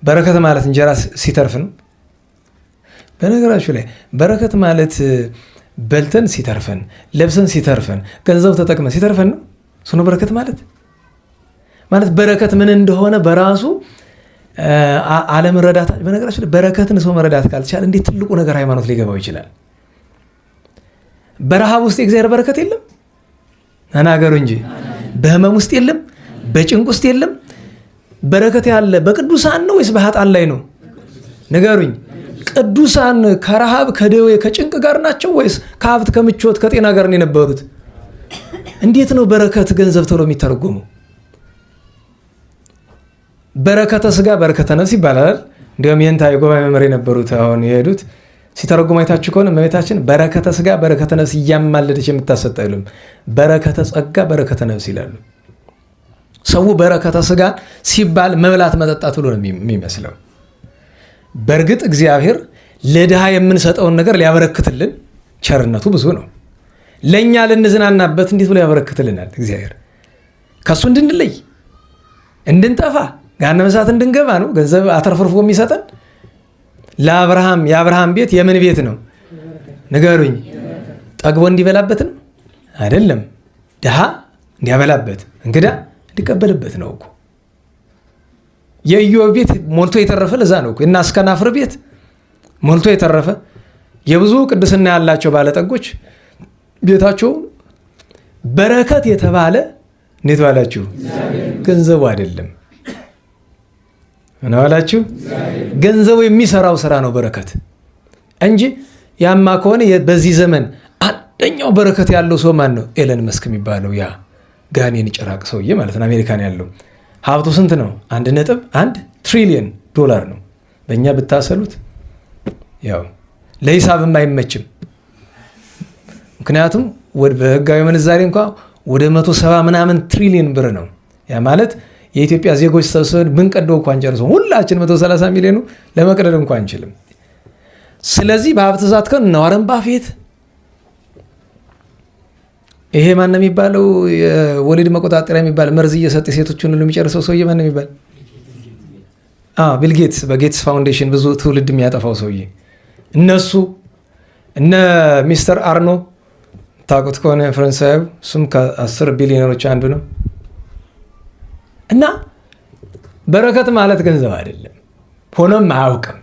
በረከት ማለት እንጀራ ሲተርፍ ነው። በነገራችሁ ላይ በረከት ማለት በልተን ሲተርፈን፣ ለብሰን ሲተርፈን፣ ገንዘብ ተጠቅመን ሲተርፈን ነው። እሱ ነው በረከት ማለት። በረከት ምን እንደሆነ በራሱ አለመረዳት። በነገራችሁ ላይ በረከትን ሰው መረዳት ካልቻለ እንዴት ትልቁ ነገር ሃይማኖት ሊገባው ይችላል? በረሃብ ውስጥ የእግዚአብሔር በረከት የለም? ተናገሩ እንጂ። በህመም ውስጥ የለም? በጭንቅ ውስጥ የለም? በረከት ያለ በቅዱሳን ነው ወይስ በኃጥአን ላይ ነው? ንገሩኝ። ቅዱሳን ከረሃብ ከደዌ ከጭንቅ ጋር ናቸው ወይስ ከሀብት ከምቾት ከጤና ጋር ነው የነበሩት? እንዴት ነው በረከት ገንዘብ ተብሎ የሚተረጎመው? በረከተ ስጋ በረከተ ነፍስ ይባላል። እንዲሁም ይህንታ የጉባኤ መምህር የነበሩት አሁን የሄዱት ሲተረጉም አይታችሁ ከሆነ እመቤታችን በረከተ ስጋ በረከተ ነፍስ እያማለደች የምታሰጥ አይሉም፣ በረከተ ጸጋ በረከተ ነፍስ ይላሉ። ሰው በረከተ ስጋ ሲባል መብላት መጠጣት ብሎ ነው የሚመስለው። በእርግጥ እግዚአብሔር ለድሃ የምንሰጠውን ነገር ሊያበረክትልን ቸርነቱ ብዙ ነው። ለእኛ ልንዝናናበት እንዴት ብሎ ያበረክትልናል? እግዚአብሔር ከእሱ እንድንለይ እንድንጠፋ ገሃነመ እሳት እንድንገባ ነው ገንዘብ አተርፍርፎ የሚሰጠን። ለአብርሃም የአብርሃም ቤት የምን ቤት ነው? ንገሩኝ። ጠግቦ እንዲበላበት ነው አይደለም። ድሃ እንዲያበላበት፣ እንግዳ እንዲቀበልበት ነው እኮ። የኢዮብ ቤት ሞልቶ የተረፈ ለዛ ነው እኮ። እና እስከናፍር ቤት ሞልቶ የተረፈ የብዙ ቅድስና ያላቸው ባለጠጎች ቤታቸው በረከት የተባለ እንዴት ባላችሁ ገንዘቡ አይደለም። ምን ባላችሁ ገንዘቡ የሚሰራው ስራ ነው በረከት እንጂ። ያማ ከሆነ በዚህ ዘመን አንደኛው በረከት ያለው ሰው ማን ነው? ኤለን መስክ የሚባለው ያ ጋኔን ጭራቅ ሰውዬ ማለት ነው። አሜሪካን ያለው ሀብቱ ስንት ነው? 1.1 ትሪሊየን ዶላር ነው። በእኛ ብታሰሉት ያው ለሂሳብም አይመችም። ምክንያቱም በህጋዊ ምንዛሬ እንኳ ወደ 170 ምናምን ትሪሊየን ብር ነው። ያ ማለት የኢትዮጵያ ዜጎች ሰብስበን ብንቀደው እንኳ አንጨርሰው ሁላችን 130 ሚሊዮኑ ለመቅደድ እንኳ አንችልም። ስለዚህ በሀብት ዛት ከን እነ ዋረን ባፌት ይሄ ማን የሚባለው የወሊድ መቆጣጠሪያ የሚባል መርዝ እየሰጠ ሴቶችን ሁሉ የሚጨርሰው ሰውዬ ማን የሚባል? ቢል ጌትስ፣ በጌትስ ፋውንዴሽን ብዙ ትውልድ የሚያጠፋው ሰውዬ። እነሱ እነ ሚስተር አርኖ ታውቁት ከሆነ ፈረንሳዊ፣ እሱም ከ10 ቢሊዮነሮች አንዱ ነው። እና በረከት ማለት ገንዘብ አይደለም፣ ሆኖም አያውቅም።